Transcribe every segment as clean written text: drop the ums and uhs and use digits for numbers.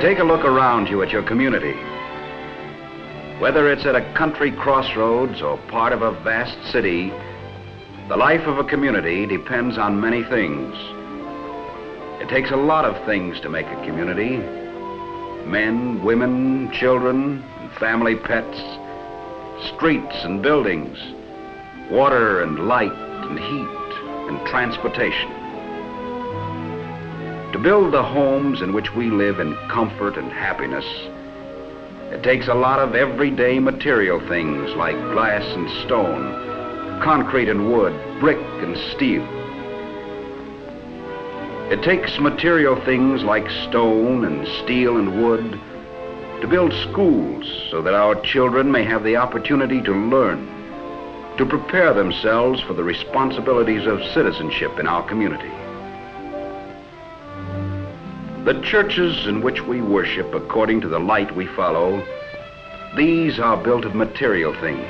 Take a look around you at your community. Whether it's at a country crossroads or part of a vast city, the life of a community depends on many things. It takes a lot of things to make a community. Men, women, children, and family pets, streets and buildings, water and light and heat and transportation. To build the homes in which we live in comfort and happiness, it takes a lot of everyday material things like glass and stone, concrete and wood, brick and steel. It takes material things like stone and steel and wood to build schools so that our children may have the opportunity to learn, to prepare themselves for the responsibilities of citizenship in our community. The churches in which we worship according to the light we follow, these are built of material things.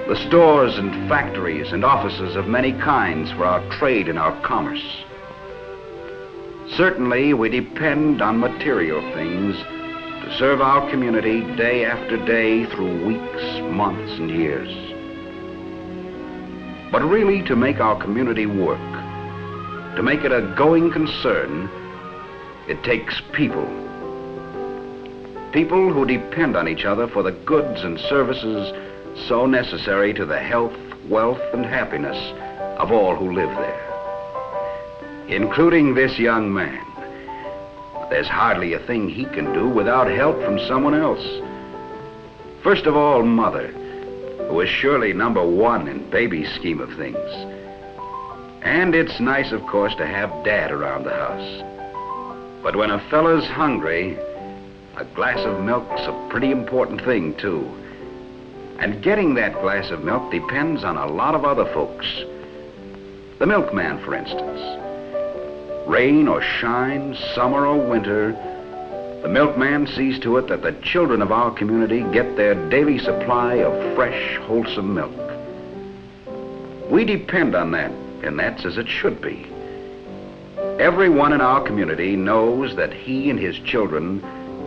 The stores and factories and offices of many kinds for our trade and our commerce. Certainly, we depend on material things to serve our community day after day through weeks, months, and years. But really, to make our community work, to make it a going concern, it takes people. People who depend on each other for the goods and services so necessary to the health, wealth, and happiness of all who live there, including this young man. There's hardly a thing he can do without help from someone else. First of all, Mother, who is surely number one in baby's scheme of things. And it's nice, of course, to have Dad around the house. But when a fella's hungry, a glass of milk's a pretty important thing, too. And getting that glass of milk depends on a lot of other folks. The milkman, for instance. Rain or shine, summer or winter, the milkman sees to it that the children of our community get their daily supply of fresh, wholesome milk. We depend on that, and that's as it should be. Everyone in our community knows that he and his children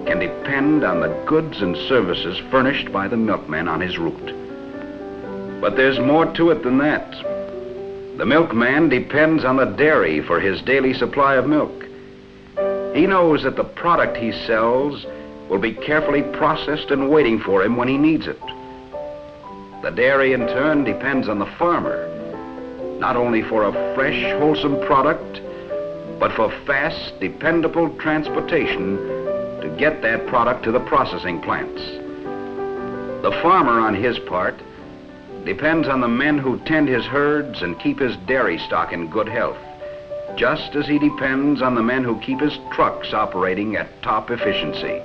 can depend on the goods and services furnished by the milkman on his route. But there's more to it than that. The milkman depends on the dairy for his daily supply of milk. He knows that the product he sells will be carefully processed and waiting for him when he needs it. The dairy, in turn, depends on the farmer, not only for a fresh, wholesome product, but for fast, dependable transportation to get that product to the processing plants. The farmer, on his part, depends on the men who tend his herds and keep his dairy stock in good health, just as he depends on the men who keep his trucks operating at top efficiency.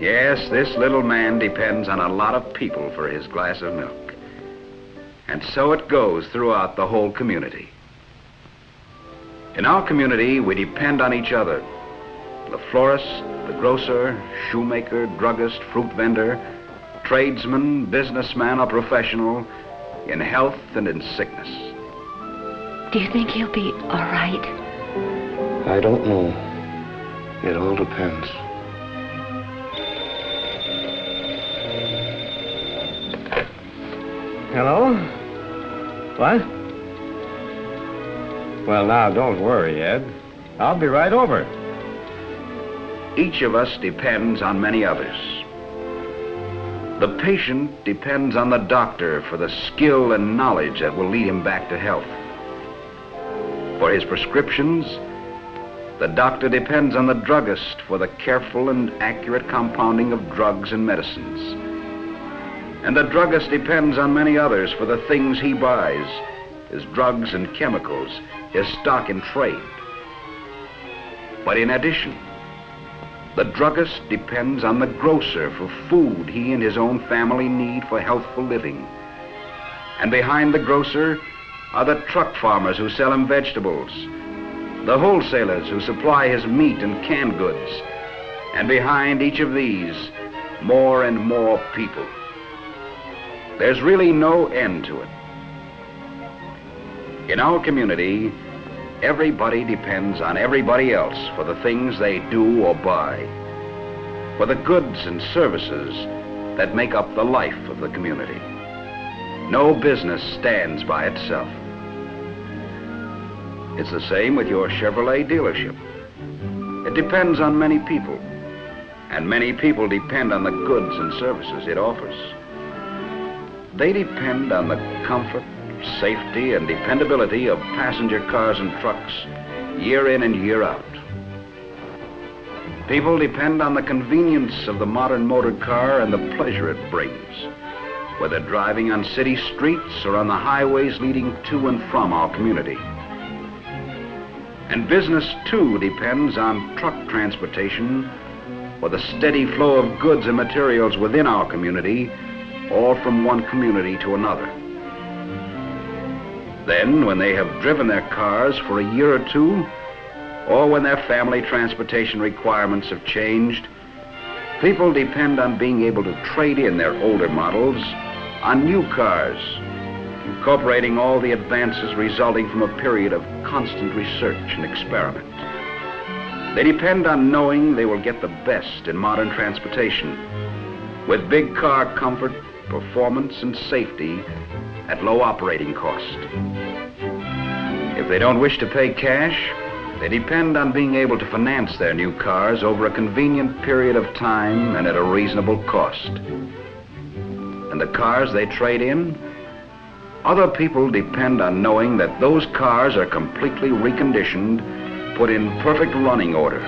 Yes, this little man depends on a lot of people for his glass of milk. And so it goes throughout the whole community. In our community, we depend on each other. The florist, the grocer, shoemaker, druggist, fruit vendor, tradesman, businessman, or professional, in health and in sickness. Do you think he'll be all right? I don't know. It all depends. Hello? What? Well, now, don't worry, Ed. I'll be right over. Each of us depends on many others. The patient depends on the doctor for the skill and knowledge that will lead him back to health. For his prescriptions, the doctor depends on the druggist for the careful and accurate compounding of drugs and medicines. And the druggist depends on many others for the things he buys, his drugs and chemicals, his stock in trade. But in addition, the druggist depends on the grocer for food he and his own family need for healthful living. And behind the grocer are the truck farmers who sell him vegetables, the wholesalers who supply his meat and canned goods, and behind each of these, more and more people. There's really no end to it. In our community, Everybody depends on everybody else for the things they do or buy, for the goods and services that make up the life of the community. No business stands by itself. It's the same with your Chevrolet dealership. It depends on many people, and many people depend on the goods and services it offers. They depend on the comfort, safety, and dependability of passenger cars and trucks year in and year out. People depend on the convenience of the modern motor car and the pleasure it brings, whether driving on city streets or on the highways leading to and from our community. And business, too, depends on truck transportation for the steady flow of goods and materials within our community or from one community to another. Then, when they have driven their cars for a year or two, or when their family transportation requirements have changed, people depend on being able to trade in their older models on new cars, incorporating all the advances resulting from a period of constant research and experiment. They depend on knowing they will get the best in modern transportation, with big car comfort, performance, and safety at low operating cost. If they don't wish to pay cash, they depend on being able to finance their new cars over a convenient period of time and at a reasonable cost. And the cars they trade in, other people depend on knowing that those cars are completely reconditioned, put in perfect running order,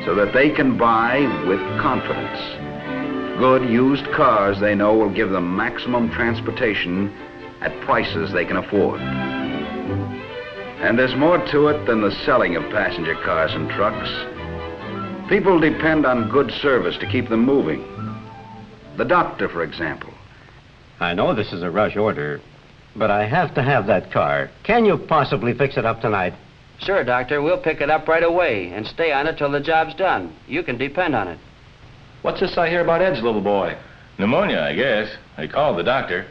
so that they can buy with confidence good used cars they know will give them maximum transportation at prices they can afford. And there's more to it than the selling of passenger cars and trucks. People depend on good service to keep them moving. The doctor, for example. I know this is a rush order, but I have to have that car. Can you possibly fix it up tonight? Sure, Doctor. We'll pick it up right away and stay on it till the job's done. You can depend on it. What's this I hear about Ed's little boy? Pneumonia, I guess. They called the doctor.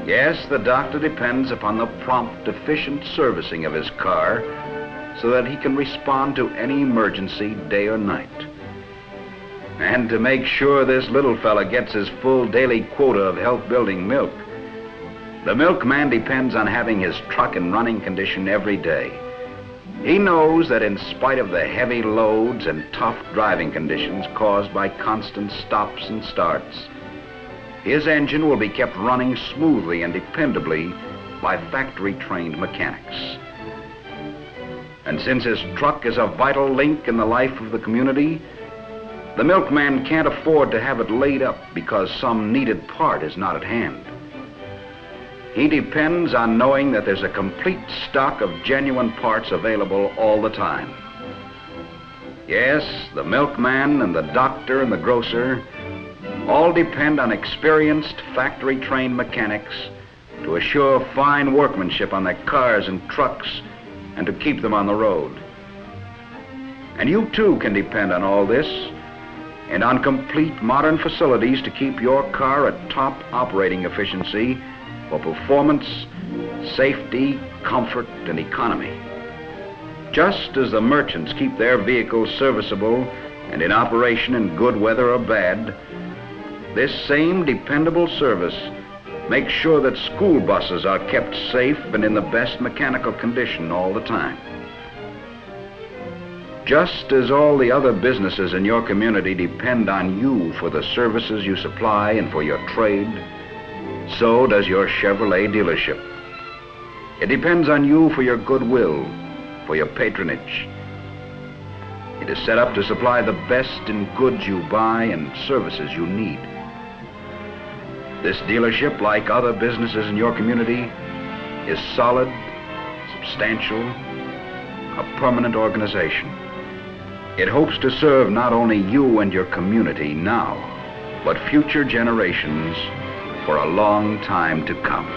Yes, the doctor depends upon the prompt, efficient servicing of his car so that he can respond to any emergency, day or night. And to make sure this little fella gets his full daily quota of health-building milk, the milkman depends on having his truck in running condition every day. He knows that in spite of the heavy loads and tough driving conditions caused by constant stops and starts, his engine will be kept running smoothly and dependably by factory-trained mechanics. And since his truck is a vital link in the life of the community, the milkman can't afford to have it laid up because some needed part is not at hand. He depends on knowing that there's a complete stock of genuine parts available all the time. Yes, the milkman and the doctor and the grocer all depend on experienced factory-trained mechanics to assure fine workmanship on their cars and trucks and to keep them on the road. And you too can depend on all this and on complete modern facilities to keep your car at top operating efficiency for performance, safety, comfort, and economy. Just as the merchants keep their vehicles serviceable and in operation in good weather or bad, this same dependable service makes sure that school buses are kept safe and in the best mechanical condition all the time. Just as all the other businesses in your community depend on you for the services you supply and for your trade, so does your Chevrolet dealership. It depends on you for your goodwill, for your patronage. It is set up to supply the best in goods you buy and services you need. This dealership, like other businesses in your community, is solid, substantial, a permanent organization. It hopes to serve not only you and your community now, but future generations for a long time to come.